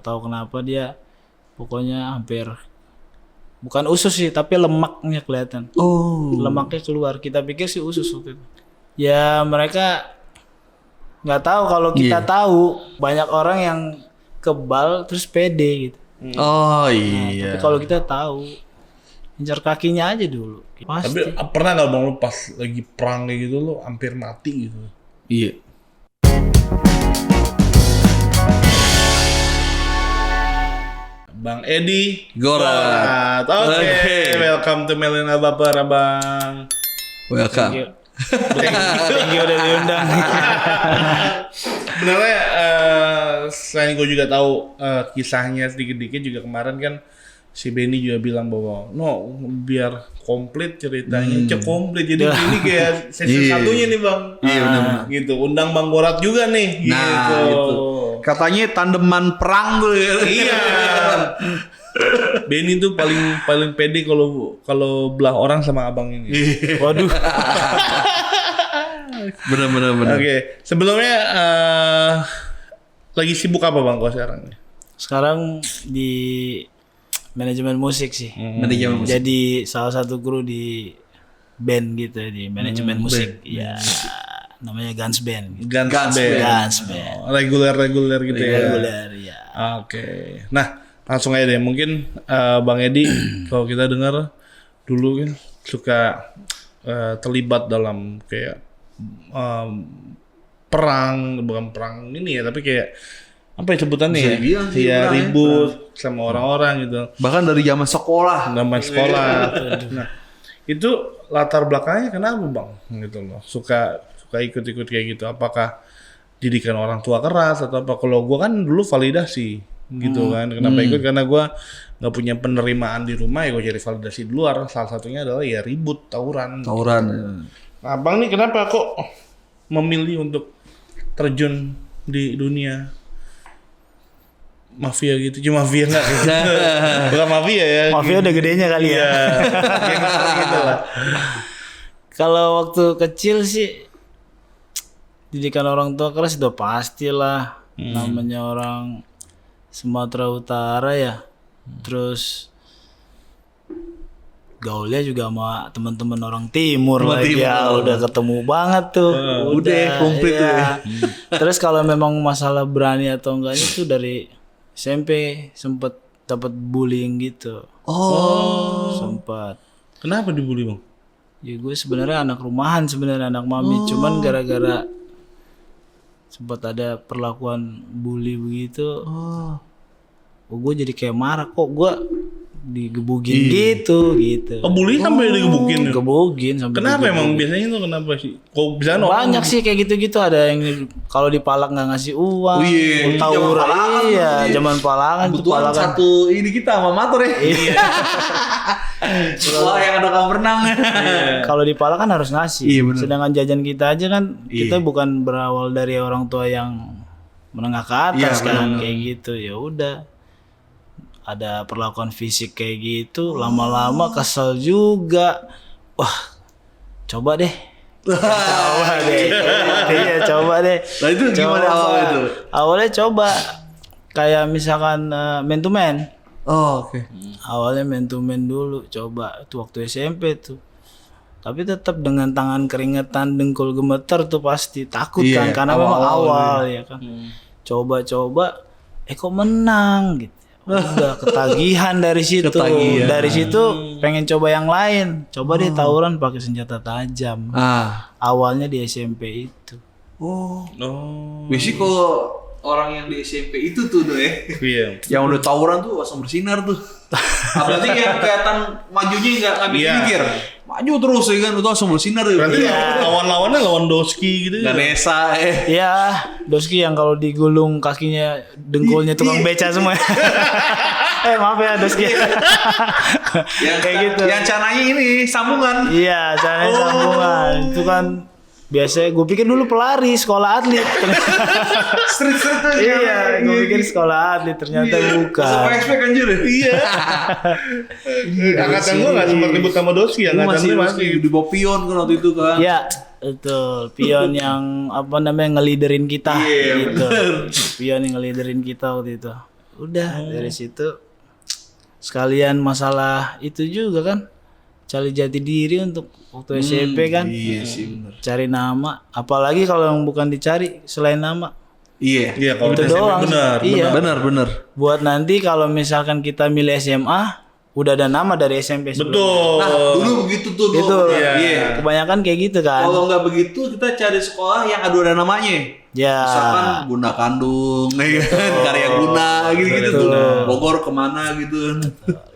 Nggak tahu kenapa dia pokoknya hampir bukan usus sih tapi lemaknya kelihatan. Lemaknya keluar. Kita pikir sih usus waktu itu. Ya mereka nggak tahu kalau kita tahu banyak orang yang kebal terus pede gitu. Iya. Tapi kalau kita tahu incar kakinya aja dulu. Pasti. Tapi pernah nggak bang lu pas lagi perang kayak gitu lu hampir mati gitu? Iya. Bang Edi Gorat. Oke, welcome to Melina Baper, Abang. Welcome. Thank you udah diundang. Sebenarnya selain gue juga tahu kisahnya sedikit-dikit juga kemarin kan si Benny juga bilang bahwa biar komplit ceritanya, komplit. Jadi ini kayak sesi satunya nih bang. Iya benar. Gitu, undang Bang Gorat juga nih. Nah, gitu. Katanya tandeman perang tuh ya. Iya. Benny tuh paling pede kalau belah orang sama abang ini. Waduh. Benar. Iya. Oke, sebelumnya lagi sibuk apa bang kau sekarang? Sekarang di manajemen musik sih. Manajemen musik. Jadi salah satu kru di band gitu di manajemen musik. Iya. Namanya Guns Band. Guns Band. Reguler gitu ya. Reguler ya. Oke. Nah, langsung aja deh. Mungkin Bang Edi kalau kita dengar dulu kan suka terlibat dalam kayak perang, bukan perang ini ya, tapi kayak apa ya sebutannya ya? Iya, ribut sama orang-orang gitu. Bahkan dari zaman sekolah. Nah, itu latar belakangnya kenapa bang? Gitu loh. Suka ikut-ikut kayak gitu. Apakah didikan orang tua keras atau apa? Kalau gue kan dulu validasi gitu kan. Kenapa ikut? Karena gue nggak punya penerimaan di rumah ya gue cari validasi di luar. Salah satunya adalah ya ribut, tawuran. Nah, abang nih kenapa kok memilih untuk terjun di dunia mafia gitu? Cuma mafia nggak? Bukan mafia ya. Mafia udah gedenya kali ya. Gitu lah. Kalau waktu kecil sih didikan orang tua keras udah pastilah. Namanya orang Sumatera Utara ya. Terus gaulnya juga sama teman-teman orang timur lagi ya, udah ketemu banget tuh. Udah komplit tuh ya. Terus kalau memang masalah berani atau enggaknya tuh dari SMP sempet dapat bullying gitu. Sempat. Kenapa dibully bang? Ya gue sebenarnya anak rumahan, sebenarnya anak mami, cuman gara-gara sempat ada perlakuan bully begitu. Gue jadi kayak marah, kok gue digebugin gitu. Oh, bully sampai digebukin? Gebugin sampai. Kenapa emang biasanya tuh kenapa sih? Kok bisa banyak sih kayak gitu-gitu, ada yang kalau dipalak nggak ngasih uang. Tawuran zaman palangan tuh Kebetulan satu ini kita sama motor ya. Iya. Wah, yang ada kolam renang. Kalau dipalak kan harus ngasih. Iya, bener. Sedangkan jajan kita aja kan kita bukan berawal dari orang tua yang menengah ke atas kan kayak gitu. Ya udah. Ada perlakuan fisik kayak gitu, lama-lama kesel juga. Wah, coba deh. Iya, coba deh. Nah itu gimana awalnya itu? Awalnya coba kayak misalkan man to man. Oke. Awalnya man to man dulu, coba tuh waktu SMP tuh. Tapi tetap dengan tangan keringetan, dengkul gemeter tuh pasti takut kan, karena memang awal ya kan. Coba-coba, kok menang gitu. Udah ketagihan dari situ. Dari situ pengen coba yang lain. Coba deh tawuran pakai senjata tajam. Awalnya di SMP itu. Biasanya kalau orang yang di SMP itu tuh Iya. yang udah tawuran tuh langsung bersinar tuh. Berarti kayak kelihatan majunya nggak mikir. Maju terus ya kan, itu langsung bersinar tuh. Berarti lawan-lawannya lawan Doski gitu. Ganesha Iya, Doski yang kalau digulung kakinya dengkulnya tukang beca semua. Maaf ya Doski. Kayak gitu. Yang cananya ini sambungan. Iya, cananya sambungan. Itu kan biasanya gue pikir dulu pelari sekolah atlet. Street tuh. Iya, gue pikir sekolah atlet, ternyata bukan. Masuk PSP anjir. Iya. Angkatan gue gak sempat ribut sama Doski. Angkatan masih di bawah pion kan waktu itu kan. Iya, betul. Pion yang ngeliderin kita gitu. Pion yang ngeliderin kita waktu itu. Udah dari situ sekalian masalah itu juga kan, cari jati diri untuk waktu SMP kan. Iya sih benar. Cari nama, apalagi kalau yang bukan dicari selain nama. Iya. Iya kalau Itu SMP doang. benar. Iya. Benar. Buat nanti kalau misalkan kita milih SMA, udah ada nama dari SMP sebelumnya. Betul. Nah, dulu begitu tuh. Itu Iya. kebanyakan kayak gitu kan. Kalau nggak begitu kita cari sekolah yang ada namanya. Ya. Misalkan Bunda Kandung, ya kan? Karya Guna gitu-gitu tuh. Bogor kemana gitu.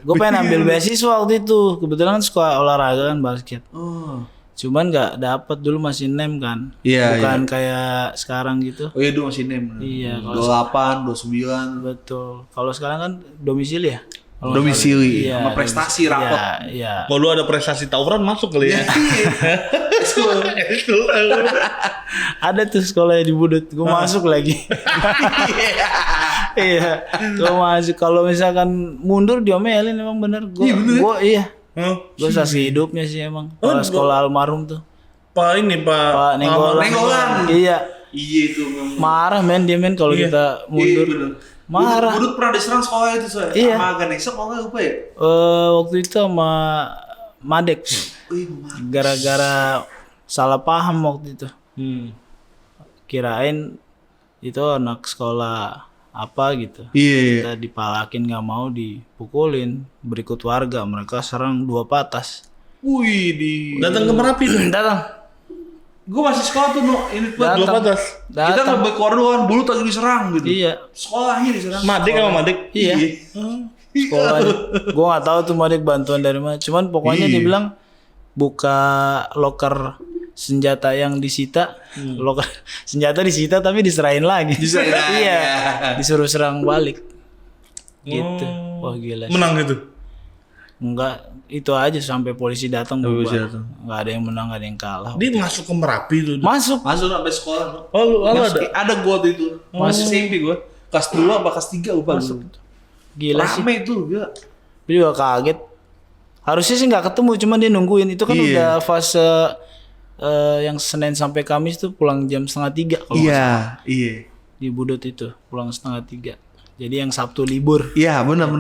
Gue pengen ambil beasiswa waktu itu. Kebetulan kan suka olahraga kan, basket. Oh. Cuman nggak dapet, dulu masih nem kan. Iya, Bukan kayak sekarang gitu. Oh iya dulu masih NEM. Iya, 28, 29. Betul. Kalau sekarang kan domisili ya. Kalau Domisili Iya, sama prestasi rapot. Iya. Kalau lu ada prestasi tawuran masuk kali ya. Eskul. Ada tuh sekolah di Budut, gue masuk lagi. Iya, gue masuk. Kalau misalkan mundur diomelin emang bener. Iya. Gue saksi hidupnya sih emang. Kalau sekolah almarhum tuh. Pak Pak Nenggolan. Iya. Iya itu memang. Marah men dia men kalau kita mundur. Iya, bener. Marah. Budut pernah diserang sekolah itu soalnya. Iya. Sama Ganesha kalau nggak lupa ya. Waktu itu sama Madek. Gara-gara salah paham waktu itu. Kirain itu anak sekolah apa gitu. Iya. Kita dipalakin nggak mau, dipukulin. Berikut warga mereka serang 2 patas. Wih di. datang ke Merapi tuh. Datang. Gue masih sekolah tuh ini tuh. Dua patas. Kita nggak berkeluar doang, Budut lagi diserang gitu. Iya. Sekolahnya diserang. Madek sama Madek. Iya. Sekolahnya. Gue nggak tahu tuh Madek bantuan dari mana. Cuman pokoknya dia bilang buka loker senjata yang disita, loker senjata disita tapi diserahin lagi. Iya. Disuruh serang balik. Gitu. Wah gila. Menang gitu. Enggak, itu aja sampai polisi datang Polisi bubar. datang. Enggak ada yang menang, enggak ada yang kalah. Dia masuk ke Merapi tuh. Masuk. Masuk sampai sekolah. Oh, lu ada. Ada gua tuh itu. Masih SMP gua. Kelas 2 apa kelas 3 lupa. Masuk. Gila sih. Rame itu gila. Gue juga kaget. Harusnya sih nggak ketemu, cuman dia nungguin. Itu kan udah fase yang Senin sampai Kamis tuh pulang jam 2:30 kalau nggak salah. Iya. Di Budut itu pulang 2:30. Jadi yang Sabtu libur. Iya, benar.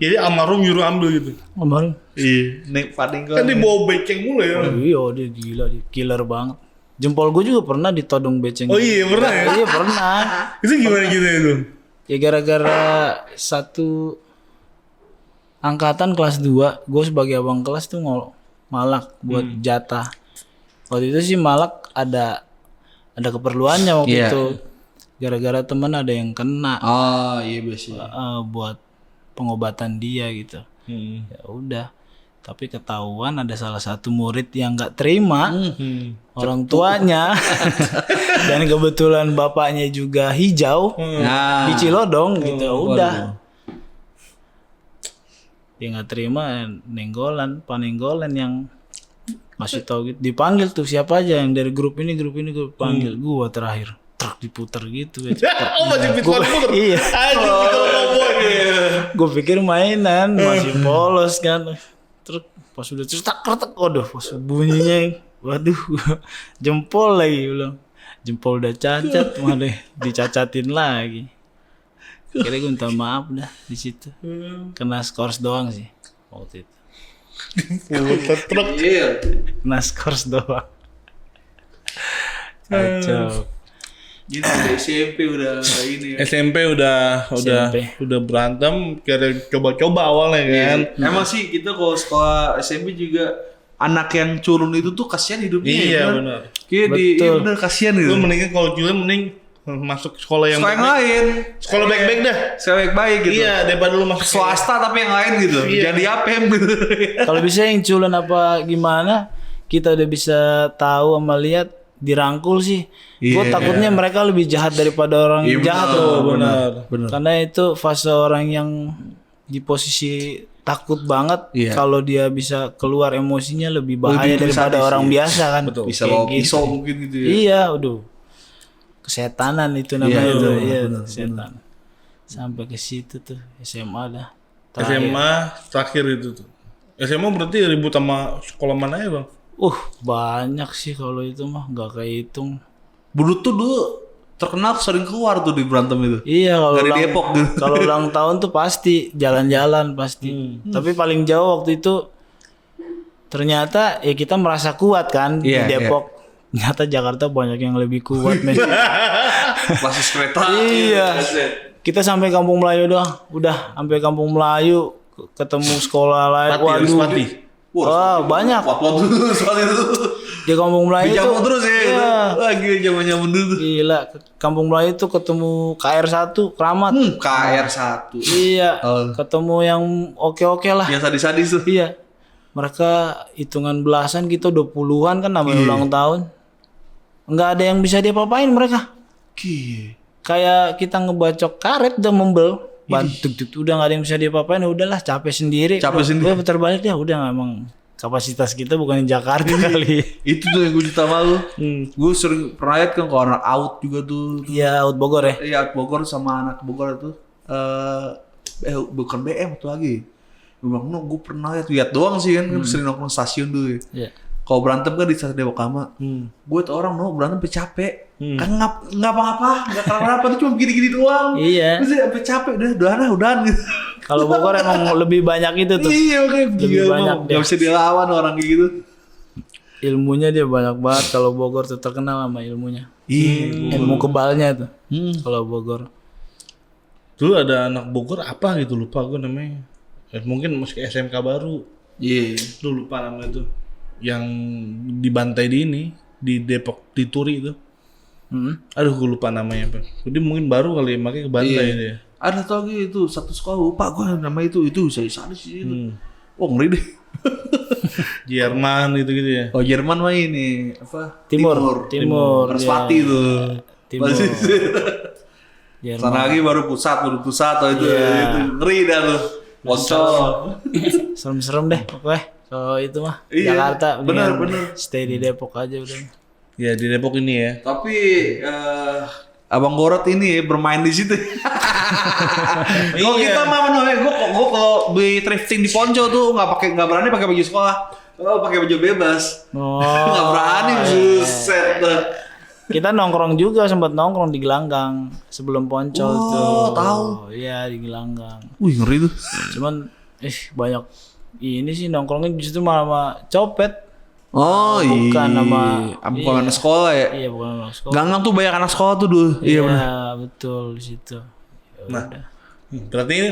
Jadi almarhum nyuruh ambil gitu. Kemarin. Iya, Nek Pading Kan dia bawa beceng mulu ya. Iya, dia gila, dia killer banget. Jempol gue juga pernah ditodong beceng. Oh iya pernah ya. Iya pernah. Itu gimana gitu itu? Ya gara-gara satu angkatan kelas 2, gue sebagai abang kelas tuh malak buat jatah. Waktu itu sih malak ada keperluannya waktu itu. Gara-gara teman ada yang kena Oh, iya biasa. buat pengobatan dia gitu. Ya udah. Tapi ketahuan ada salah satu murid yang nggak terima orang tuanya dan kebetulan bapaknya juga hijau di Cilodong gitu. Udah. Dia nggak terima, Panenggolan yang masih tahu gitu. Dipanggil tuh siapa aja yang dari grup ini panggil gua terakhir. Truk diputer gitu. Oh masih puter. Iya. Iya. Gue pikir mainan masih polos kan. Terus pas udah cetak, waduh pas bunyinya, waduh jempol lagi bilang. Jempol udah cacat, malah dicacatin lagi. Kira gue minta maaf dah di situ. Kena skors doang sih waktu itu. Puter truk. Iya. Kena skors doang. Kacau. Gitu udah SMP udah ini. SMP udah berantem, kira coba-coba awalnya kan. Emang sih kita kalau sekolah SMP juga anak yang culun itu tuh kasihan hidupnya. Iya kan? benar. Kayak iya bener kasihan gitu. Lu mendingan kalau culun mending masuk sekolah yang Sekolah yang lain. Sekolah baik-baik dah. Sekolah baik-baik gitu. Iya, daripada lu masuk Swasta tapi yang lain gitu. Iya. Jadi APM gitu. Kalau bisa yang culun apa gimana, kita udah bisa tahu sama lihat dirangkul sih. Gue takutnya mereka lebih jahat daripada orang yang jahat loh. benar. Karena itu fase orang yang di posisi takut banget. Kalau dia bisa keluar emosinya lebih bahaya daripada orang biasa kan. Bisa Kayak bawa gitu. pisau mungkin gitu ya. Iya, aduh. Kesetanan itu namanya tuh. Iya, setan. Sampai ke situ tuh SMA dah. SMA terakhir itu tuh. SMA berarti ribut sama sekolah mana ya bang? Banyak sih kalau itu mah nggak kehitung. Budut tuh dulu terkenal sering keluar tuh di berantem itu. Iya, kalau Dari Depok gitu. kalau ulang tahun tuh pasti jalan-jalan pasti. Tapi paling jauh waktu itu ternyata ya kita merasa kuat kan Iya, di Depok. Ternyata Jakarta banyak yang lebih kuat men. Basis kereta. Iya. Kita sampai Kampung Melayu doang. Udah sampai Kampung Melayu ketemu sekolah lain. Pati. Wah, banyak. Sepati itu. Di Kampung Melayu Dijamu tuh. terus ya. Iya. Lagi zaman-zaman dulu tuh. Gila, Kampung Melayu tuh ketemu KR1 Kramat. KR1. Iya. Oh. Ketemu yang oke-oke lah. Yang sadis-sadis tuh. Iya. Mereka hitungan belasan, kita 20-an kan namanya ulang tahun. Nggak ada yang bisa diapa-apain mereka. Kayak kita ngebacok karet udah membel. Udah nggak ada yang bisa diapa-apain. Udahlah capek sendiri. Gue putar balik ya. Udah emang kapasitas kita bukan di Jakarta kali. Itu tuh yang gue cerita sama lu. Gue sering pernah liat kan kalau anak out juga tuh. Iya, out Bogor ya. Iya, out Bogor sama anak Bogor tuh. Bukan BM tuh lagi. Gue bilang, no, gue pernah liat doang sih kan. Sering nongkrong stasiun dulu ya. Iya. Kalau berantem kan di stasiun Depok Kama. Gue tuh orang no berantem sampai capek. Kan nggak apa-apa, nggak kenapa-napa, tuh cuma gini-gini doang. Iya. Terus sampai capek, udah gitu. Kalau Bogor emang lebih banyak itu tuh. Iya, kayak Lebih banyak dia. nggak bisa dilawan orang kayak gitu. Ilmunya dia banyak banget. Kalau Bogor tuh terkenal sama ilmunya. Iya. Ilmu kebalnya tuh. Kalau Bogor. Dulu ada anak Bogor apa gitu lupa gue namanya. Mungkin masih SMK baru. Iya. Dulu lupa namanya tuh. Yang dibantai di Depok di Turi itu. Aduh gue lupa namanya Pak. Jadi mungkin baru kali ya makanya kebantai dia. Ada tau gitu satu sekolah lupa gue nama itu saya sadis itu. Oh ngeri deh. Jerman gitu ya. Oh Jerman mah ini apa? Timur. Respati ya. tuh. Timur. Jerman. Sana lagi baru pusat atau itu, itu ngeri dah tuh. Bocor. Serem-serem deh pokoknya. So itu mah Iya, Jakarta. bener. Stay di Depok aja udah. Ya di Depok ini ya. Tapi Abang Gorot ini bermain di situ. Kalau kita mah gue kalau beli thrifting di Ponco tuh nggak berani pakai baju sekolah. Oh, pakai baju bebas. Oh. Nggak berani buset. Kita nongkrong juga, sempat nongkrong di Gelanggang sebelum Ponco tuh. Oh, tahu. Iya di Gelanggang. Wih ngeri tuh. Cuman banyak ini sih nongkrongnya justru malah copet. Oh bukan bukan anak sekolah ya? Iya bukan anak sekolah. Ganggang tuh banyak anak sekolah tuh dulu. Iya betul di situ. Nah, berarti ini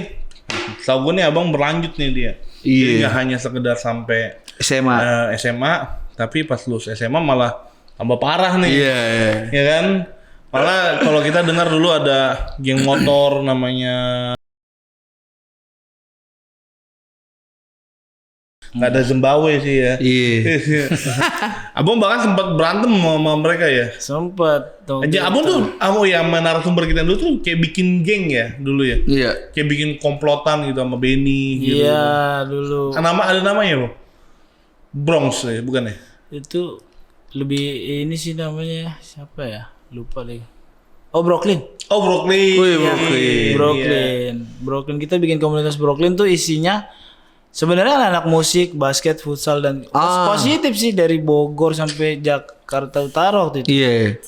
tahu gue nih abang berlanjut nih dia. Iya. Jadi nggak hanya sekedar sampai SMA, tapi pas lulus SMA malah tambah parah nih. Iya. Ya kan? Malah kalau kita dengar dulu ada geng motor namanya nggak ada Zimbabwe sih ya. Iya. Abang bahkan sempat berantem sama mereka ya. Sempet. Abang tuh, yang narasumber kita dulu tuh kayak bikin geng ya dulu ya. Iya. Kayak bikin komplotan gitu sama Benny gitu. Iya dulu. Ada namanya Bang? Bronx ya, bukan ya? Itu lebih ini sih namanya siapa ya? Lupa lagi. Oh Brooklyn. Oh Brooklyn. Wih, Brooklyn. Kita bikin komunitas Brooklyn tuh isinya sebenarnya anak musik, basket, futsal dan positif sih dari Bogor sampai Jakarta Utara waktu itu. Iya.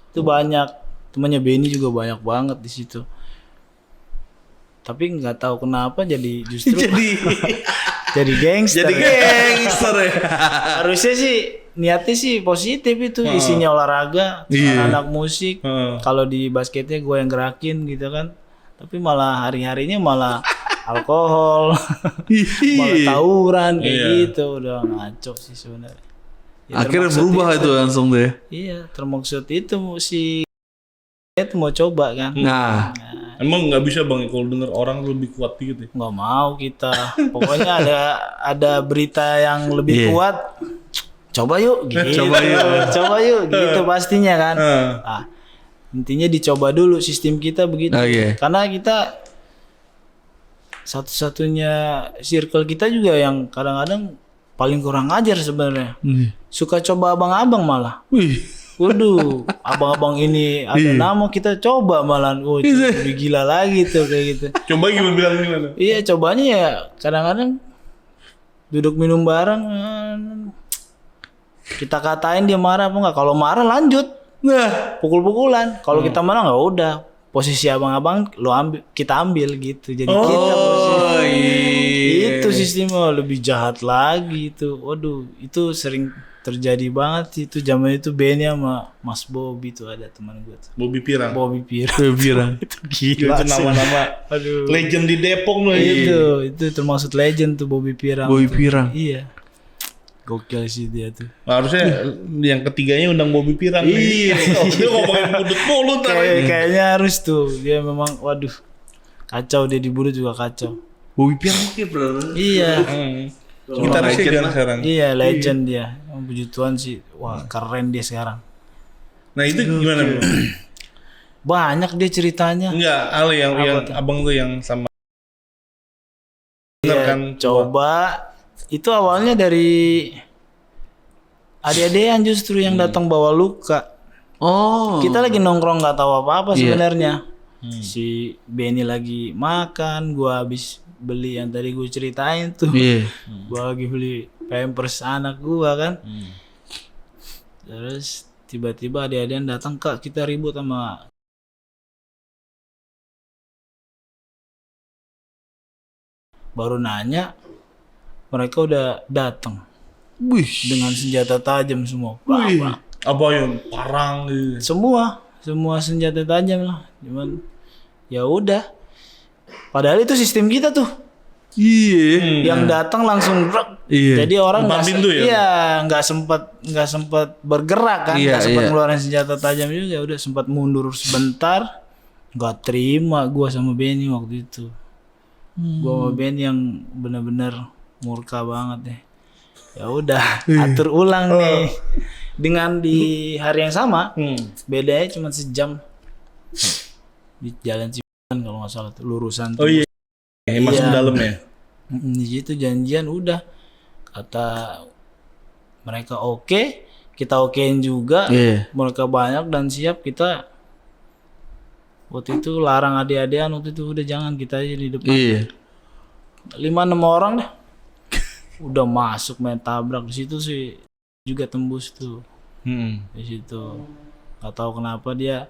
Itu banyak. Temannya Benny juga banyak banget di situ. Tapi nggak tahu kenapa jadi justru jadi gangster. Jadi gangster ya. Harusnya sih niatnya sih positif itu, isinya olahraga, anak musik. Kalau di basketnya gue yang gerakin gitu kan. Tapi malah hari-harinya malah alkohol, malah tawuran kayak gitu, udah ngaco sih sebenarnya. Ya, akhirnya berubah itu langsung deh. Iya, termaksud itu si itu mau coba kan. Nah. Emang nggak bisa Bang kalau denger orang lebih kuat gitu ya? Nggak mau kita. Pokoknya ada berita yang lebih kuat. Coba yuk, gitu. Coba yuk, gitu pastinya kan. Nah, intinya dicoba dulu sistem kita begitu. Karena kita satu-satunya circle kita juga yang kadang-kadang paling kurang ajar sebenarnya. Suka coba abang-abang malah. Waduh, abang-abang ini ada nama kita coba malah. Oh, lebih gila lagi tuh kayak gitu. Coba gimana? Iya, cobanya ya kadang-kadang duduk minum bareng. Kita katain dia marah apa enggak? Kalau marah lanjut. Nah, Pukul-pukulan. Kalau kita menang nggak udah. Posisi abang-abang kita ambil gitu. Jadi kita oh iya. itu sistemnya lebih jahat lagi itu. Waduh, itu sering terjadi banget sih itu zaman itu Benny sama Mas Bobby tuh ada teman gue tuh. Bobby Pirang. Bobby Pirang. Itu gila Itu sih. nama-nama Aduh. legend di Depok loh Itu termasuk legend tuh Bobby Pirang. Bobby tuh. Pirang. Iya. Gokil sih dia tuh. Harusnya yang ketiganya undang Bobby Pirang. Iya. Dia ngomongin budut mulu ntar. Kayaknya harus tuh. Dia memang waduh. Kacau dia di budut juga kacau. Bobby Pirang oke bro. Iya. Kita legend kan lah. sekarang. Iya, legend dia. Puji Tuhan sih. Wah, keren dia sekarang. Nah itu gimana bro? Banyak dia ceritanya. Enggak, Ale yang tuh? abang tuh yang sama. Iya, kan coba. Itu awalnya dari adik-adikan justru yang datang bawa luka. Oh. Kita lagi nongkrong nggak tahu apa-apa sebenarnya. Si Benny lagi makan, gua habis beli yang tadi gue ceritain tuh. Iya. Gua lagi beli pampers anak gua kan. Terus tiba-tiba adik-adikan datang, Kak, kita ribut sama baru nanya mereka udah datang Wih. dengan senjata tajam semua. Wih, Wah, apa yang parang gitu. semua senjata tajam lah. Cuman ya udah. Padahal itu sistem kita tuh. Iya. Yang datang langsung brak. Iya. Jadi orang Depan pintu ya? Iya, nggak sempat bergerak kan, Iya, nggak sempat iya. ngeluarin senjata tajam juga. Udah sempat mundur sebentar. Nggak terima gua sama Benny waktu itu. Gua sama Benny yang benar-benar murka banget deh. Ya udah, atur ulang nih. Dengan di hari yang sama, bedanya cuma sejam. Di Jalan Cipuan kalau nggak salah tuh, lurusan tuh. Oh iya. Masuk Iya. dalam ya. Di situ janjian udah. Kata mereka oke, kita okein juga. Iya. Mereka banyak dan siap, kita waktu itu larang adik-adikan waktu itu udah jangan, kita aja di depan. Iya. 5-6 orang dah. Udah masuk main tabrak di situ sih juga tembus tuh. Di situ. Gak tahu kenapa dia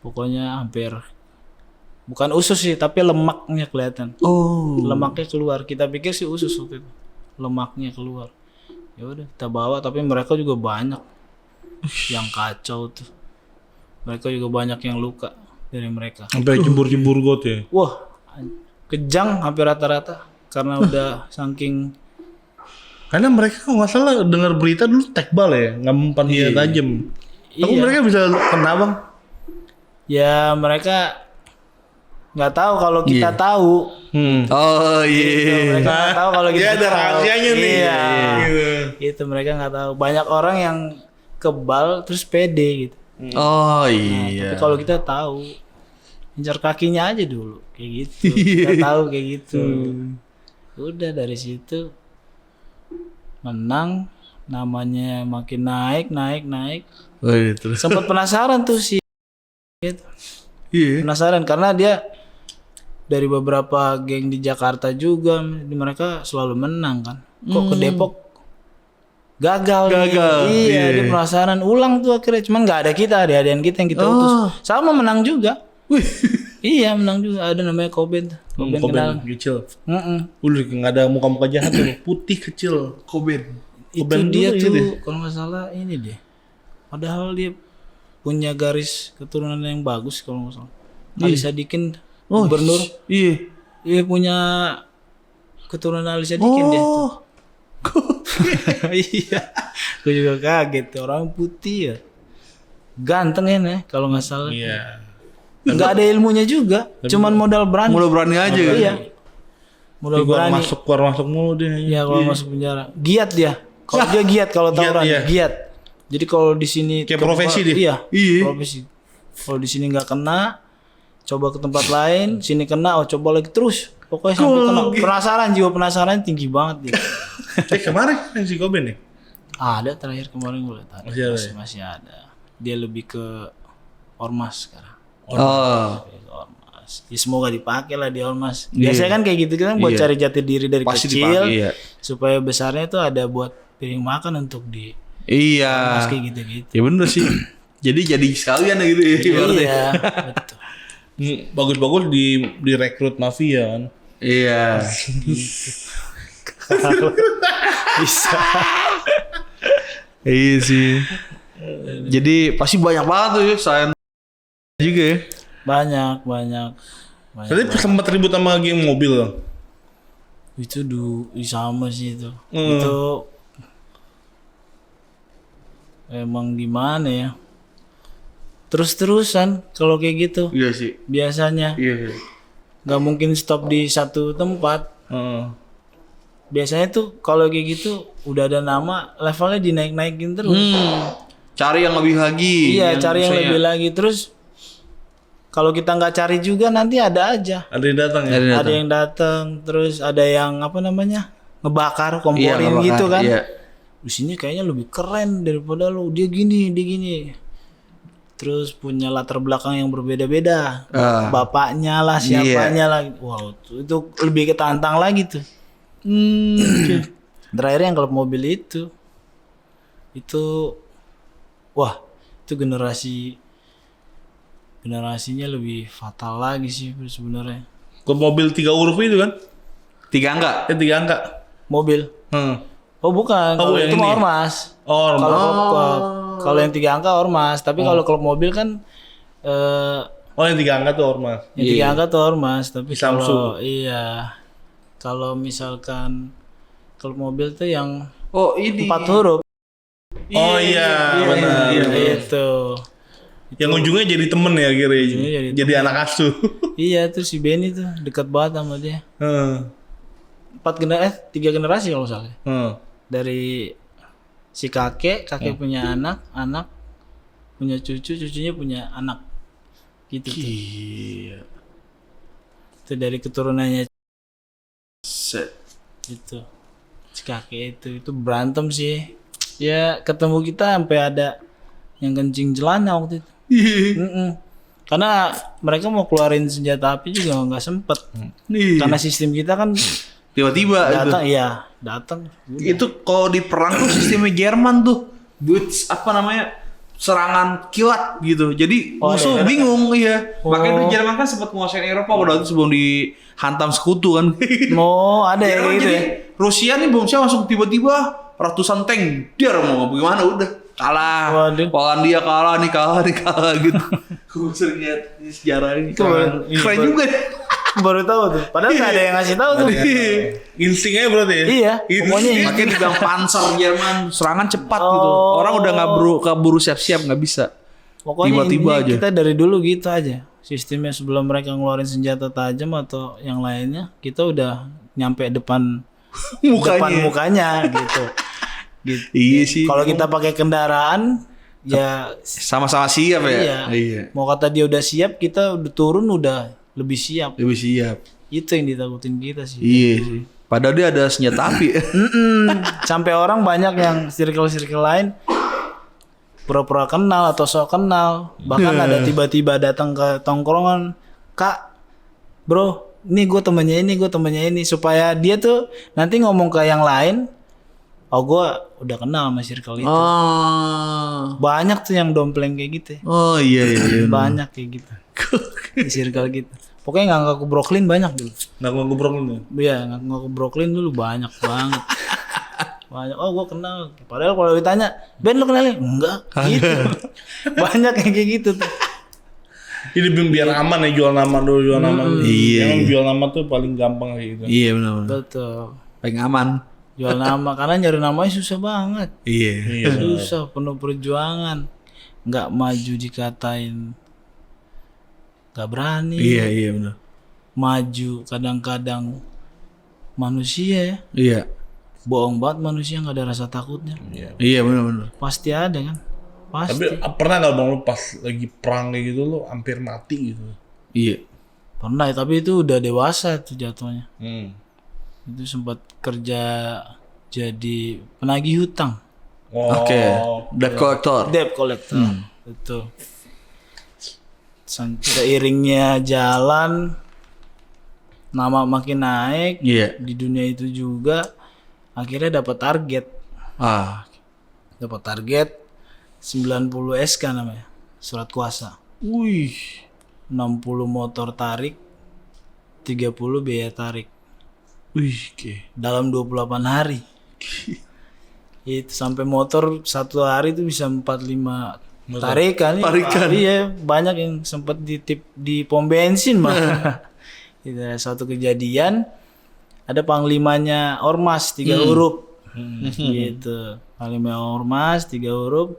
pokoknya hampir bukan usus sih tapi lemaknya kelihatan. Oh. Lemaknya keluar. Kita pikir sih usus waktu itu. Lemaknya keluar. Ya udah kita bawa tapi mereka juga banyak yang kacau tuh. Mereka juga banyak yang luka dari mereka. Sampai jembur-jembur got ya. Wah, kejang hampir rata-rata karena udah saking Karena mereka kalau nggak salah dengar berita dulu tekbal ya, nggak mempan dia tajam. Tapi Iya. mereka bisa kena bang. ya mereka nggak tahu kalau kita tahu. Oh iya. Mereka nggak tahu kalau kita Dia ada tahu. rahasianya nih. Iya. Gitu. Itu mereka nggak tahu. Banyak orang yang kebal terus pede gitu. Oh Tapi iya. kalau kita tahu, incar kakinya aja dulu kayak gitu. Kita tahu kayak gitu. Udah dari situ menang, namanya makin naik. Oh iya terus. Sempat penasaran tuh sih. Gitu. Iya. Penasaran karena dia dari beberapa geng di Jakarta juga mereka selalu menang kan. Kok ke Depok gagal nih. Iya, dia penasaran ulang tuh akhirnya cuman nggak ada kita, ada adik kita yang kita utus. Sama menang juga. Iya, menang juga. Ada namanya Koben. Koben kenal. Koben kecil. Mm-mm. Udah nggak ada muka-muka jahat tuh, putih kecil. Koben. Itu Koben dia dulu tuh ini. kalau nggak salah ini deh. Padahal dia punya garis keturunan yang bagus kalau nggak salah. Ali Sadikin gubernur. Iya. Dia punya keturunan Ali Sadikin dia tuh. Iya. Gue juga kaget orang putih ya. Ganteng ya nih kalau nggak salah. Iya. Nggak ada ilmunya juga. Cuman modal berani. Mulai berani aja kan. Iya. Modal Keluar berani. masuk mulu dia. Iya kalau masuk penjara. Giat dia. Kalau dia giat kalau tawuran. iya. Giat. Jadi kalau di sini Kayak profesi dia. Iya. Iya. Profesi. Kalau di sini nggak kena, coba ke tempat lain, sini kena, coba lagi terus. Pokoknya sampai kena. Penasaran, jiwa penasaran tinggi banget dia. Kemarin yang si Koben nih. Ada terakhir kemarin gue lihat ada. Masih ada ya? Masih ada. Dia lebih ke ormas sekarang. Oh. Lebih ke ormas. Ya, semoga dipakai lah di ormas. Biasanya kan kayak gitu kan buat Iya. cari jati diri dari Pasti kecil. dipakai, iya. Supaya besarnya itu ada buat piring makan untuk di Iya. ormas kayak gitu-gitu. Ya bener sih. Jadi sekalian gitu ya. ibaratnya. Iya, betul. Bagus-bagus direkrut mafia kan. Iya. Bisa. Iya sih. Jadi pasti banyak banget tuh ya selain juga ya. Banyak. Tadi sempat ribut sama geng mobil kan. Itu sama sih itu. Hmm. Itu emang gimana ya? Terus-terusan kalau kayak gitu Iya sih. biasanya. Iya. Nggak mungkin stop di satu tempat. Heeh. Biasanya tuh kalau kayak gitu udah ada nama, levelnya dinaik-naikin terus. Cari yang lebih lagi. Iya, cari yang misalnya- lebih lagi terus. Kalau kita nggak cari juga nanti ada aja. Ada yang datang ya. Ada yang datang, terus ada yang apa namanya ngebakar, Iya, komporin ngebakar, gitu kan. Iya. Di sini kayaknya lebih keren daripada lu. Dia gini. Terus punya latar belakang yang berbeda-beda. Bapaknya lah, siapanya lah. Wow, itu lebih ketantang lagi tuh. Terakhir yang klub mobil itu, wah, itu generasinya lebih fatal lagi sih sebenarnya. Ke mobil 3 huruf itu kan? 3 angka. 3 angka. Mobil. Oh bukan, Oh, kalau yang itu mah ini. ormas. Oh, Kalau yang 3 angka ormas, tapi kalau klub mobil kan yang 3 angka tuh ormas. yang 3 angka tuh ormas, tapi Samsu. kalau misalkan klub mobil tuh yang Oh, ini. 4 huruf. Oh iya, benar. Itu. Yang ujungnya jadi temen ya akhirnya. Ujungnya Jadi anak asuh. Iya tuh si Benny tuh dekat banget sama dia. Heeh. 3 generasi kalau nggak salah. Dari si kakek punya anak punya cucu, cucunya punya anak. Gitu tuh. Itu dari keturunannya Set. itu. Si kakek itu berantem sih. Ya ketemu kita sampai ada yang kencing celana waktu itu. Karena mereka mau keluarin senjata api juga nggak sempet. Karena sistem kita kan Tiba-tiba itu. datang. Itu kalau di perang tuh sistemnya Jerman tuh. Blitz apa namanya? Serangan kilat gitu. Jadi musuh bingung iya. Makanya tuh Jerman kan sempat menguasai Eropa pada waktu sebelum dihantam sekutu kan. Mau ada ya Jerman gitu jadi ya. Rusia nih belum siapa langsung tiba-tiba ratusan tank. Dia mau gimana udah kalah. Waduh. Polandia kalah gitu. Gue sering lihat di sejarah ini. Keren juga. Baru tahu tuh. Padahal nggak ada yang ngasih tahu tuh. Instingnya berarti ya? Iya. Pokoknya Makanya dibilang panser Jerman, serangan cepat gitu. Orang udah nggak keburu siap-siap nggak bisa. Pokoknya Tiba-tiba intinya aja. kita dari dulu gitu aja. Sistemnya sebelum mereka ngeluarin senjata tajam atau yang lainnya, kita udah nyampe depan mukanya gitu. Gitu. Iya sih. Kalau kita pakai kendaraan ya Sama-sama siap ya. iya. Mau kata dia udah siap, kita udah turun udah lebih siap. Lebih siap. Itu yang ditakutin kita sih. Iya sih. Padahal dia ada senjata api. Sampai orang banyak yang circle-circle lain pura-pura kenal atau sok kenal. Bahkan ada tiba-tiba datang ke tongkrongan, "Kak, bro, ini gue temennya ini." Supaya dia tuh nanti ngomong ke yang lain, "Oh, gue udah kenal sama circle itu." Banyak tuh yang dompleng kayak gitu ya. Oh iya. Banyak kayak gitu. Di circle gitu. Pokoknya nggak ke Brooklyn banyak dulu. Nggak ngobrol nih. Iya, nggak ke Brooklyn dulu banyak banget. Banyak. Oh, gue kenal. Padahal kalau ditanya, "Ben lu kenalin?" Enggak. Gitu. Banyak yang kayak gitu tuh. Jadi biar aman ya jual nama dulu Iya. Emang jual nama tuh paling gampang kayak gitu. Iya benar. Betul. Paling aman. Jual nama karena nyari namanya susah banget. Iya. Susah, penuh perjuangan. Nggak maju dikatain nggak berani. Iya benar. Maju kadang-kadang manusia ya. Iya. Bohong banget manusia, nggak ada rasa takutnya. Iya benar. Pasti ada kan? Pasti. Tapi pernah nggak bang lu pas lagi perang kayak gitu lu hampir mati gitu? Iya. Pernah, tapi itu udah dewasa tuh jatuhnya. Itu sempat kerja jadi penagih hutang. Oke. Debt collector. Debt collector. Betul. Seiringnya jalan, nama makin naik. Iya. Di dunia itu juga akhirnya dapat target. Dapat target 90 SK namanya. surat kuasa. Wih. 60 motor tarik, 30 biaya tarik. Wih, oke. Dalam 28 hari. Itu sampai motor satu hari itu bisa 45 tarikan. Iya, banyak yang sempat di pom bensin mah. Itu suatu kejadian, ada panglimanya ormas 3 huruf. Gitu. Panglima ormas 3 huruf.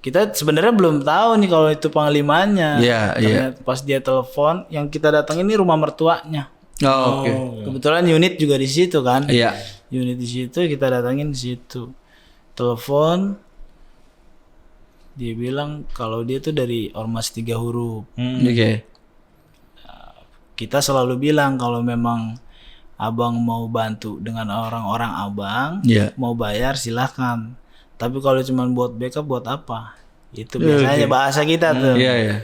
Kita sebenarnya belum tahu nih kalau itu panglimanya. Ternyata pas dia telepon, yang kita datang ini rumah mertuanya. Oh, oke. Kebetulan unit juga di situ kan. Iya. Unit di situ, kita datangin di situ. Telepon, dia bilang kalau dia tuh dari ormas 3 huruf. Oke. Kita selalu bilang kalau memang abang mau bantu dengan orang-orang abang, mau bayar silahkan. Tapi kalau cuma buat backup buat apa? Itu biasanya bahasa kita tuh. Iya.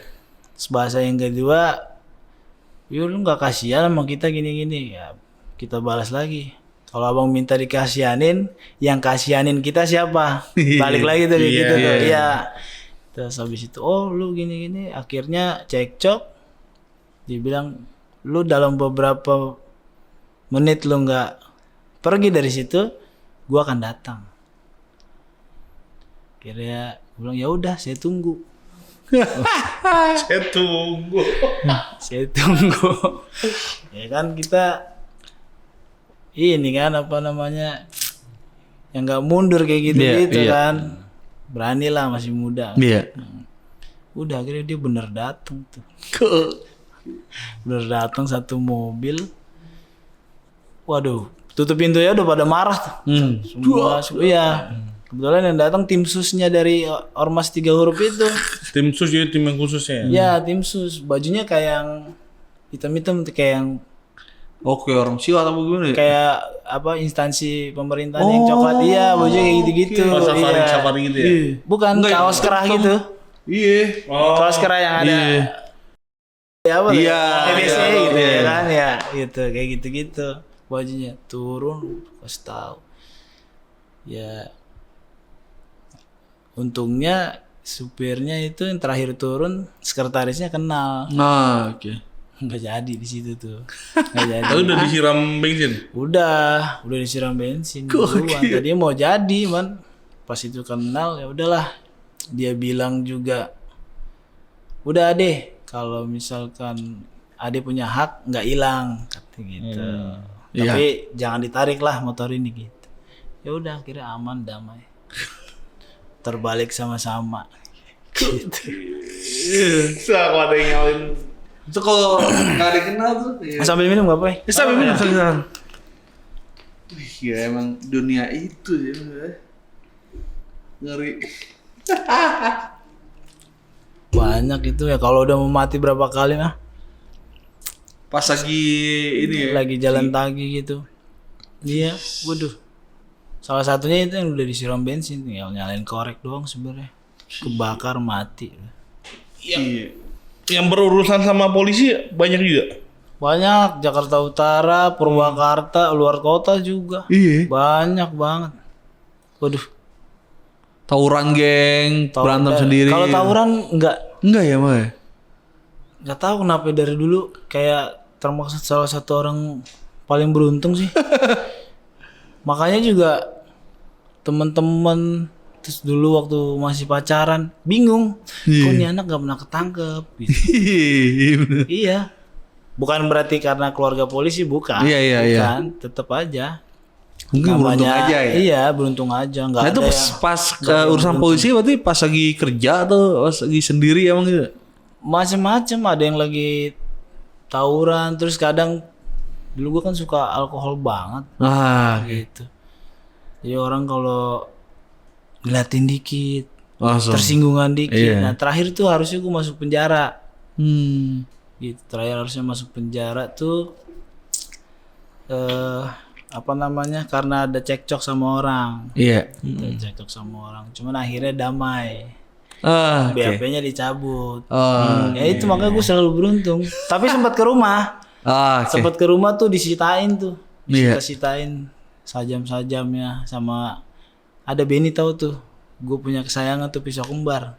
Bahasa yang kedua, yuk lu nggak kasihan sama kita gini-gini, ya kita balas lagi. Kalau abang minta dikasihanin, yang kasihanin kita siapa? Balik lagi tuh kayak gitu tuh. Iya. Terus habis itu, oh lu gini-gini, akhirnya cekcok. Dia bilang, lu dalam beberapa menit lu nggak pergi dari situ, gua akan datang. Akhirnya gue bilang ya udah, saya tunggu. Saya tunggu. Ya kan kita ini kan apa namanya, yang nggak mundur kayak gitu kan. Beranilah, masih muda. Udah akhirnya dia bener datang tuh. Bener datang satu mobil. Waduh, tutup pintunya udah pada marah tuh. Semua iya. Kebetulan yang datang tim susnya dari ormas 3 huruf itu. Tim sus jadi tim yang khususnya. Ya, tim sus. Bajunya kayak yang hitam-hitam, kayak yang Oke, orang silat apa gimana ya? kayak apa instansi pemerintahan yang coklat. Iya, bajunya kayak gitu-gitu. Safari gitu ya. Bukan kaos kerah gitu. Iya. Kaos kerah yang ada. Ya apa? Iya, PVC iya, gitu iya. ya kan ya. Gitu, kayak gitu-gitu. Bajunya turun, kasih tahu. Ya. Untungnya supirnya itu yang terakhir turun, sekretarisnya kenal. Nah, oke. Nggak jadi di situ tuh. Nggak jadi. Lalu udah disiram bensin. Udah disiram bensin duluan. Tadinya mau jadi, man. Pas itu kenal, ya udahlah. Dia bilang juga, udah deh, kalau misalkan Ade punya hak nggak hilang, kata gitu. Tapi jangan ditarik lah motor ini gitu. Ya udah, akhirnya aman, damai. Terbalik sama-sama. Gitu. Ada yang nyalin. Itu kalau nggak dikenal tuh. Sambil minum gak apa? Sambil minum. Ya emang dunia itu ya. Ngeri. Banyak itu ya, kalau udah mau mati berapa kali mah. Pas lagi ini ya. Lagi jalan tagi gitu. Iya, waduh. Salah satunya itu yang udah disiram bensin, tinggal nyalain korek doang sebenarnya. Kebakar mati. Yang berurusan sama polisi banyak juga. Banyak, Jakarta Utara, Purwakarta, luar kota juga. Iya. Banyak banget. Waduh. Tawuran geng, berantem sendiri. Kalau tawuran enggak ya, Mah? Enggak tahu kenapa dari dulu kayak termasuk salah satu orang paling beruntung sih. Makanya juga teman-teman terus dulu waktu masih pacaran bingung, kok nih anak gak pernah ketangkep gitu. Iya. Bukan berarti karena keluarga polisi, bukan. Iya. Tetap aja. Mungkin beruntung aja ya. Iya, beruntung aja. Nggak Nah ada itu pas ke urusan polisi berarti pas lagi kerja atau pas lagi sendiri emang gitu? Macem-macem, ada yang lagi tawuran, terus kadang dulu gua kan suka alkohol banget. Gitu. Jadi orang kalau ngeliatin dikit, tersinggungan dikit. Nah terakhir tuh harusnya gua masuk penjara. Gitu. Terakhir harusnya masuk penjara tuh karena ada cekcok sama orang. Iya. Cekcok sama orang. Cuman akhirnya damai. Ah, BAP-nya dicabut. Oh, ya itu makanya gue selalu beruntung. Tapi sempat ke rumah. Sempat ke rumah tuh disitain tuh. Disita-sitain sajam-sajamnya sama ada Benny tahu tuh. gue punya kesayangan tuh pisau kembar.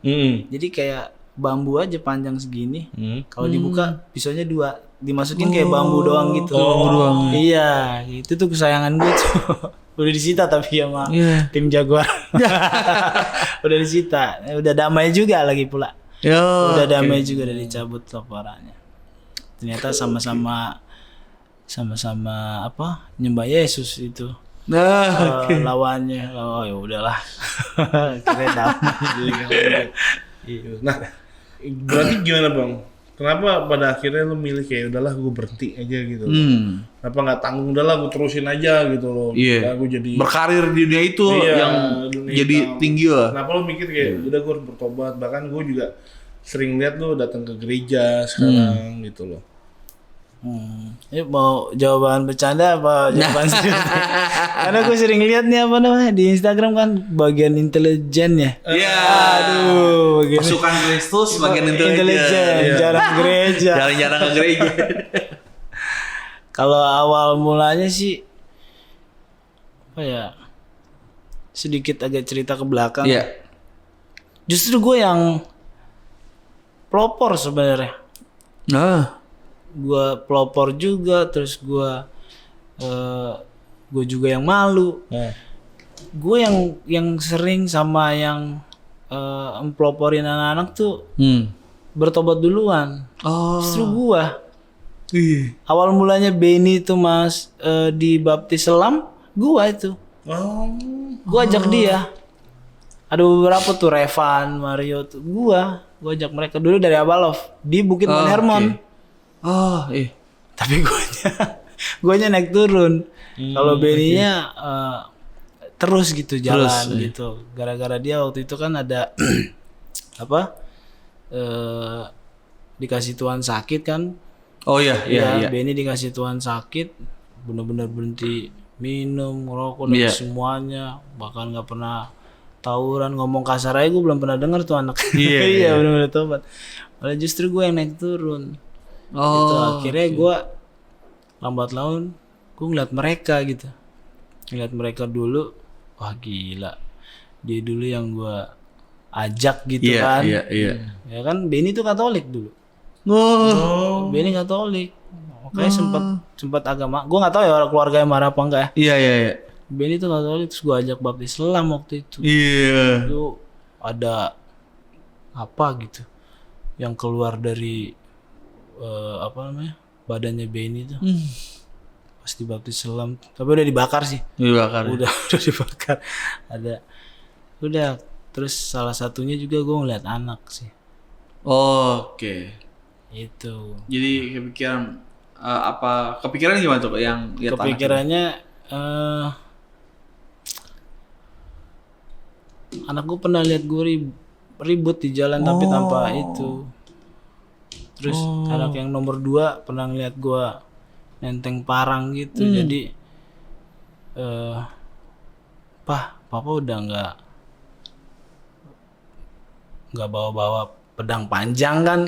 Jadi kayak bambu aja panjang segini. Kalau dibuka pisaunya 2, dimasukin kayak bambu doang gitu. Bambu doang. Iya, itu tuh kesayangan gue tuh. Udah disita tapi sama tim Jaguar. Udah disita. Udah damai juga lagi pula. Udah damai juga, udah dicabut laporannya. Ternyata sama-sama apa? Nyembah Yesus itu. Lawannya. Oh ya udahlah. Kira damai. Nah, berarti gimana Bang? Kenapa pada akhirnya lu milih kayak udahlah gue berhenti aja gitu loh. Kenapa nggak tanggung, udahlah gue terusin aja gitu loh. Iya. Gue jadi berkarir di dunia itu yang jadi tinggi lah. Kenapa lu mikir kayak udah gue harus bertobat? Bahkan gue juga sering lihat lu datang ke gereja sekarang gitu loh. Ini mau jawaban bercanda apa jawaban serius? Karena gue sering lihat nih apa namanya di Instagram kan bagian intelijen ya. Iya. Aduh, bagian Pasukan Kristus bagian intelijen. jarang gereja. Jarang-jarang ke gereja. Kalau awal mulanya sih apa ya? Sedikit agak cerita ke belakang. Iya. Justru gue yang pelopor sebenarnya. Gue pelopor juga, terus gue juga yang malu. Gue yang sering sama yang mempeloporin anak-anak tuh bertobat duluan. Justru gue. Awal mulanya Benny itu mas dibaptis selam, gue itu. Gue ajak dia. Ada beberapa tuh Revan, Mario tuh gue ajak mereka dulu dari Abalov di Bukit Man Hermon. Tapi guanya naik turun. Kalau Benny-nya terus gitu jalan gitu. Gara-gara dia waktu itu kan ada apa? Dikasih Tuhan sakit kan. Iya. Benny dikasih Tuhan sakit, benar-benar berhenti minum, ngerokok dan semuanya, bahkan nggak pernah tawuran, ngomong kasar aja gue belum pernah dengar tuh anak. Iya benar-benar tobat. Malah justru gue yang naik turun. Gitu. Akhirnya gue lambat laun gue ngeliat mereka gitu, ngeliat mereka dulu, wah gila, dia dulu yang gue ajak gitu kan. Ya kan Benny tuh Katolik dulu. Benny Katolik, makanya sempat agama, gue nggak tahu ya orang keluarganya marah apa enggak ya. Iya. Benny tuh Katolik, terus gue ajak baptis selam waktu itu. Itu ada apa gitu yang keluar dari apa namanya badannya Benny tuh pas dibaptis selam, tapi udah dibakar sih. Udah dibakar. Udah terus salah satunya juga gue ngeliat anak sih. Itu Jadi kepikiran gimana tuh yang lihat kepikirannya anak gue pernah lihat gue ribut di jalan tapi tanpa itu. Terus anak yang nomor 2 pernah ngeliat gue nenteng parang gitu. Jadi papa udah nggak bawa pedang panjang kan.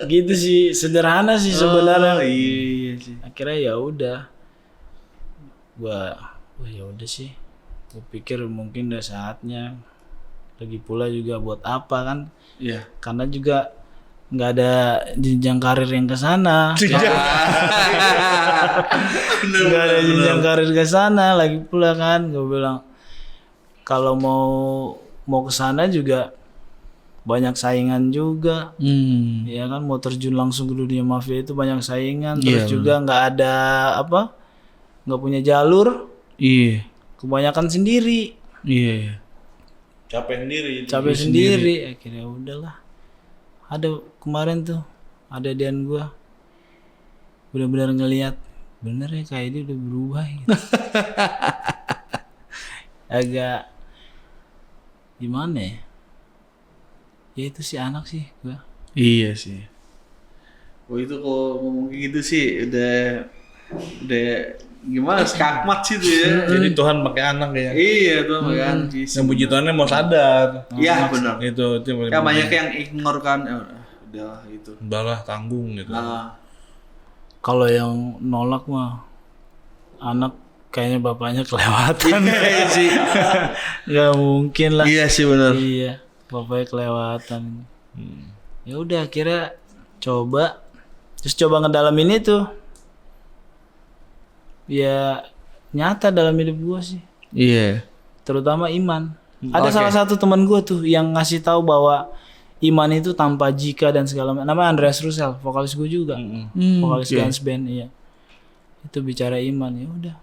Gitu sih, sederhana sih sebenarnya. Iya sih. Akhirnya ya udah ya udah sih, gue pikir mungkin udah saatnya. Lagi pula juga buat apa kan? Iya. Karena juga nggak ada jenjang karir yang ke sana. Nggak ada jenjang karir ke sana. Lagi pula kan gue bilang kalau mau ke sana juga banyak saingan juga. Ya kan, mau terjun langsung ke dunia mafia itu banyak saingan. Terus juga nggak ada nggak punya jalur. Kebanyakan sendiri. Capek sendiri. Akhirnya udahlah. Ada kemarin tuh ada Dian gue benar-benar ngelihat bener ya kayak dia udah berubah gitu. Agak gimana ya? Ya itu si anak sih gue. Iya sih. Itu kalau ngomong gitu sih udah gimana skakmat sih tuh ya. Jadi Tuhan pakai anak ya. Iya Tuhan pakai anak. Yang puji Tuhannya mau sadar. Iya benar. Itu kan banyak yang ignore kan. Udah itu. Udahlah tanggung gitu. Kalau yang nolak mah anak kayaknya bapaknya kelewatan. Iya sih. Gak mungkin lah. Iya sih benar. Iya, bapaknya kelewatan. Ya udah akhirnya coba, terus coba ngedalamin itu. Ya nyata dalam hidup gua sih, Iya. terutama iman. Ada Oke. salah satu teman gua tuh yang ngasih tahu bahwa iman itu tanpa jika dan segala macam. Namanya Andreas Russell, vokalis gua juga, vokalis oke. Guns Band. Iya, itu bicara iman. Ya udah,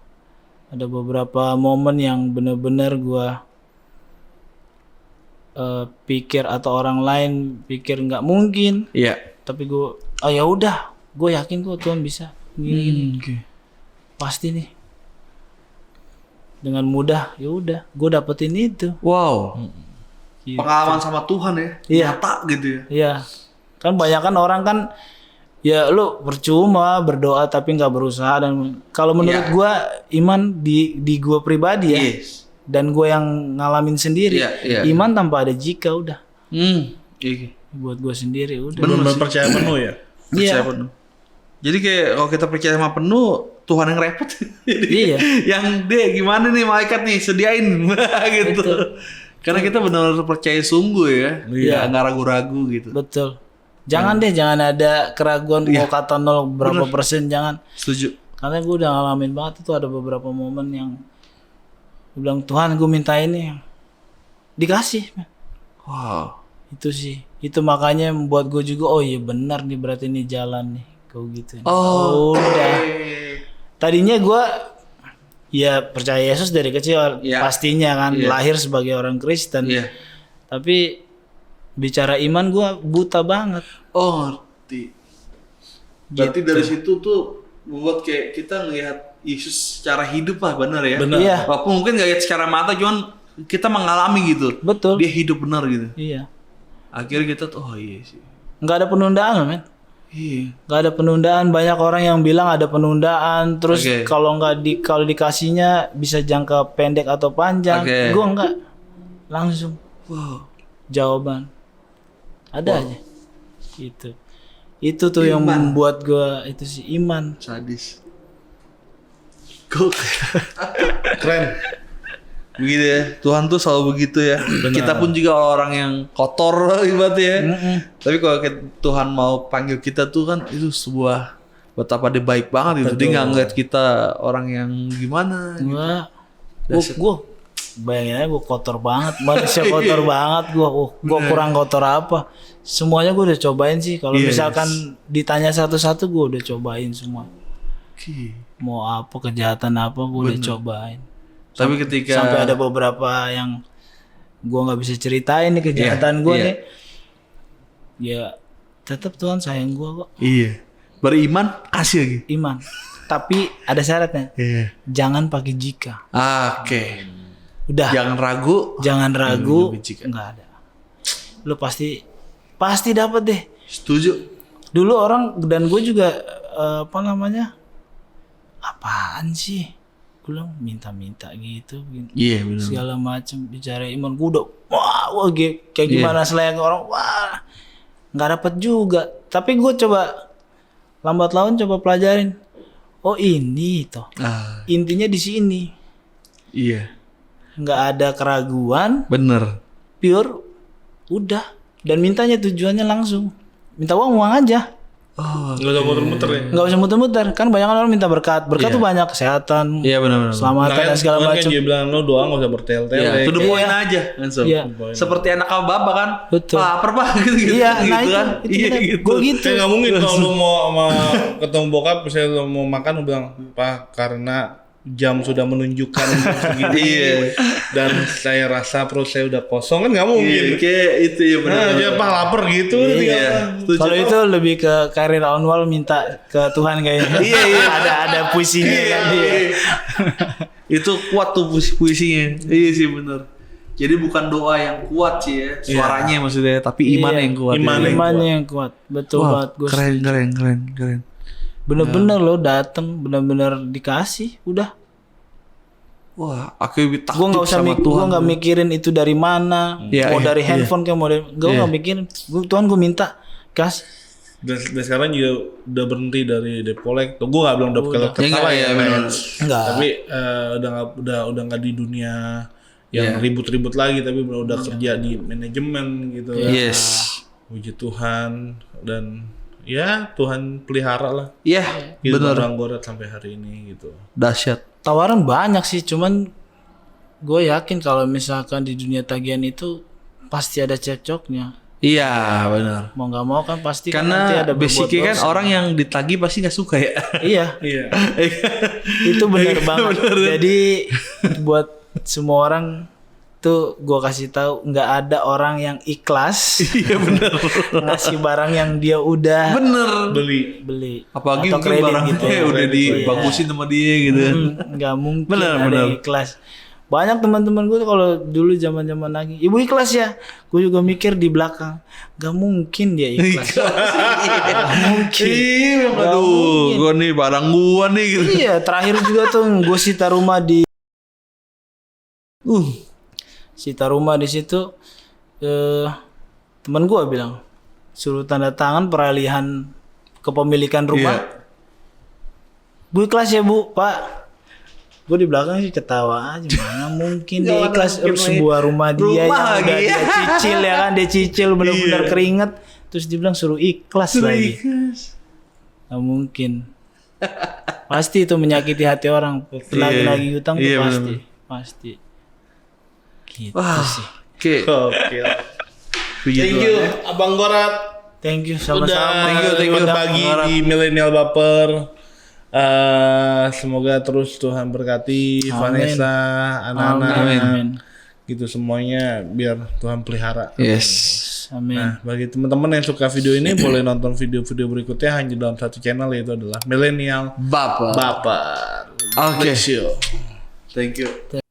ada beberapa momen yang benar-benar gua pikir atau orang lain pikir nggak mungkin, Iya. tapi gua ya udah, gue yakin kok Tuhan bisa gini. Pasti nih dengan mudah. Ya udah, gue dapetin itu. Wow. Gitu. Pengalaman sama Tuhan ya. Iya. Nyata gitu ya. Iya, kan banyak kan orang kan ya lu percuma berdoa tapi nggak berusaha. Dan kalau menurut Iya. gua iman di gua pribadi ya, Yes. dan gue yang ngalamin sendiri, Iya, iya. iman tanpa ada jika udah. Iya. Buat gue sendiri udah. Benar percaya penuh ya. Iya. Percaya penuh. Jadi kayak kalau kita percaya sama penuh, Tuhan yang repot. Iya. Yang dia gimana nih malaikat nih sediain gitu. Betul. Karena kita benar-benar percaya sungguh ya. Iya. Nggak ragu-ragu gitu. Betul. Jangan deh, jangan ada keraguan mau kata 0 berapa persen, jangan. Setuju. Karena gue udah ngalamin banget itu, ada beberapa momen yang gue bilang Tuhan gue minta ini, dikasih. Wow. Itu sih, itu makanya membuat gue juga oh iya benar nih, berarti ini jalan nih, kau gitu. Oh. Udah. Tadinya gue ya percaya Yesus dari kecil, Iya. pastinya kan, Iya. lahir sebagai orang Kristen. Iya. Tapi bicara iman gue buta banget. Oh ngerti. Berarti Gitu. dari situ tuh membuat kayak kita ngelihat Yesus secara hidup lah, benar ya. Benar. Iya. Walaupun mungkin gak lihat secara mata, cuman kita mengalami gitu. Betul. Dia hidup benar gitu. Iya. Akhirnya kita tuh oh iya sih. Nggak ada penundaan loh, men. Iya. Nggak ada penundaan. Banyak orang yang bilang ada penundaan. Terus Oke. kalau kalau dikasihnya bisa jangka pendek atau panjang. Oke. Gue enggak. Langsung Wow. jawaban. Ada aja. Gitu. Itu tuh yang Iman. membuat gue itu sih iman. Sadis. Kok Keren. begitu ya. Tuhan tuh selalu begitu ya. Kita pun juga orang yang kotor ibaratnya ya. Tapi kalau Tuhan mau panggil kita tuh kan itu sebuah betapa dia baik banget gitu. Dia nggak ngeliat kita orang yang gimana. Gue bayangin aja gue kotor banget, manusia kotor banget gue. Gue kurang kotor apa? Semuanya gue udah cobain sih. Kalau Yes. misalkan ditanya satu-satu gue udah cobain semua. Oke. Mau apa, kejahatan apa gue udah cobain. Tapi ketika Sampai ada beberapa yang gue nggak bisa ceritain nih kejahatan gue iya. nih. Ya tetap Tuhan sayang gue kok. iya beriman kasih lagi. Iman. Tapi ada syaratnya. Iya. Jangan pakai jika. Oke. Udah. Jangan ragu. Jangan ragu. pakai jika. Nggak ada. Lu pasti dapat deh. Setuju. Dulu orang dan gue juga apa namanya? Apaan sih? Gue bilang minta-minta gitu. Iya benar. Segala macam bicara iman gue udah wah kayak Iya. gimana selain orang wah nggak dapet juga. Tapi gue coba lambat laun coba pelajarin. Oh ini toh Ah, intinya di sini, iya. nggak ada keraguan, Bener. pure, udah. Dan mintanya tujuannya langsung minta uang aja, Oh. Nggak usah muter-muter ya. nggak usah muter-muter. Kan banyak orang minta berkat Iya. tuh banyak, kesehatan, Iya benar-benar. keselamatan dan segala Tuhan kan macam. dia bilang lo doa nggak usah bertel-tel. Iya, ya. to the point aja langsung. Iya. Seperti anak sama bapak kan. Betul. Lapar pak gitu. Iya, gitu nah itu, kan. itu Iya benar. gitu. Gue gitu. Kayak nggak mungkin kalau lo mau sama ketemu bokap, misalnya lo mau makan, lo bilang, Pak, karena jam sudah menunjukkan jam segini, Iya. dan saya rasa perut saya udah kosong, kan nggak mungkin. Iya, kayak itu ya benar. Nah, dia Pak lapar gitu. Iya. tinggal. Setuju. Kalau itu lebih ke karir Onwal minta ke Tuhan kayaknya. Iya, iya. ada puisinya kan dia. Itu kuat tuh puisinya. Iya sih benar. Jadi bukan doa yang kuat sih ya, suaranya maksudnya, tapi iman Iya. yang kuat. Iman ya. yang Imannya yang kuat. Betul Wah, banget Gus. keren. Bener-bener lo dateng, bener-bener dikasih, udah. Wah, aku lebih Gue takut nggak usah sama gue Tuhan. nggak mikirin itu dari mana, Iya, mau iya, dari iya. handphone kayak mau dari, gue Iya. nggak mikirin. Tuhan gue minta kasih, Dan sekarang juga udah berhenti dari debt collector. Gue nggak bilang debt collector Ya, salah enggak, ya, ya, benar. Enggak. tapi udah nggak di dunia yang ribut-ribut lagi, tapi udah kerja di manajemen gitu. Yes. Puji Tuhan, dan ya Tuhan pelihara lah. Iya, Gitu benar. Abang Gorat sampai hari ini gitu. Dahsyat. Tawaran banyak sih, cuman gue yakin kalau misalkan di dunia tagihan itu pasti ada cekcoknya. Iya, benar. Mau nggak mau kan pasti kan nanti Karena ada berbuat basicnya kan dosa. orang yang ditagih pasti nggak suka ya. Iya, Iya. itu benar banget. Jadi buat semua orang tuh gue kasih tahu, nggak ada orang yang ikhlas Iya benar. ngasih barang yang dia udah Bener. Beli. Apalagi atau mungkin kredit barangnya gitu ya. udah dibagusin sama dia gitu. Nggak mungkin Benar, ada benar. yang ikhlas. Banyak teman-teman gue tuh kalau dulu zaman-zaman lagi, ibu ikhlas ya. Gue juga mikir di belakang, nggak mungkin dia ikhlas. Nggak mungkin. Iya, Nggak aduh, mungkin. gua nih barang gua nih gitu. Iya, terakhir juga tuh gue sita rumah di sita rumah di situ. Teman gue bilang suruh tanda tangan peralihan kepemilikan rumah. Bu ikhlas ya bu, pak. Gue di belakang sih ketawa aja, mana mungkin dia ikhlas sebuah rumah dia Rumah yang udah lagi. dia cicil ya kan, dia cicil bener-bener keringet, terus dibilang suruh ikhlas lagi. Gak mungkin. Pasti itu menyakiti hati orang. Lagi-lagi utang tuh Iya, pasti. bener. Pasti. Gitu Wah, sih. oke. Oke. Puji Thank Tuhan. you Abang Gorat. Thank you Udah sama-sama. Thank you, berbagi Abang Gorat. di Millennial Baper. Semoga terus Tuhan berkati Vanessa, anak-anak, Amin. gitu semuanya, biar Tuhan pelihara. Yes. Amin. Nah, bagi teman-teman yang suka video ini boleh nonton video-video berikutnya hanya dalam satu channel, yaitu adalah Millennial Bapak. Baper. Oke. Bless you. Thank you.